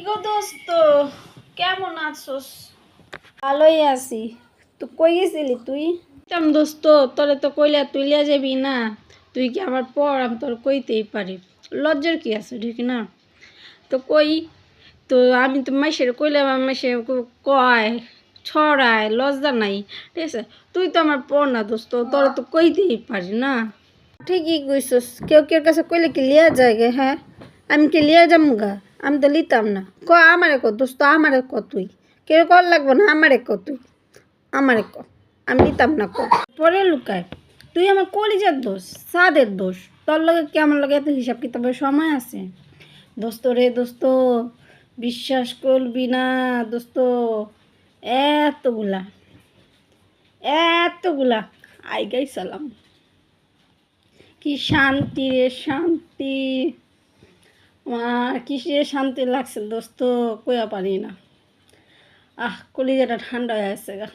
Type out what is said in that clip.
গো দোস্ত, কেমন আছোস? ভালোই আছি। তো কই গেছিলি তুই? দোস্ত, তোরে তো কইলা তুইলা যাবি না। তুই কি আমার পর, আমি তোর কইতেই পারি। লজ্জার কি আছে, ঠিক না? তো কই, তো আমি তো মাসের কইলাম, মাসে কয় ছড়ায়, লজ্জা নাই, ঠিক আছে? তুই তো আমার পর না দোস্ত, তোর তো কইতেই পারি না। ঠিকই কইছস, কেউ কেউ কাছে কইলে কি লিয়া যায় গে? হ্যাঁ, আমি কি লিয়া যাম গা? আমি তো লিতাম না। আমারে ক দোস্ত, আমারে ক তুই। কেউ কর লাগবো না, আমারে ক তুই, আমারে ক। আমি লিতাম না ক। পরে লুকায় তুই আমার কলিজার দোষ, সাদের দোষ। তোর লগে কি আমার লগে এত হিসাব কিতাবের সময় আছে? দোস্ত রে দোস্ত, বিশ্বাস করবি না দোস্ত, এতগুলা এতগুলা আইগাই সালাম, কি শান্তি রে শান্তি। আমার কিসের শান্তি লাগছে দোস্ত, কইয়া পারি না। কলিজাটা ঠান্ডা হয়ে আছে গা।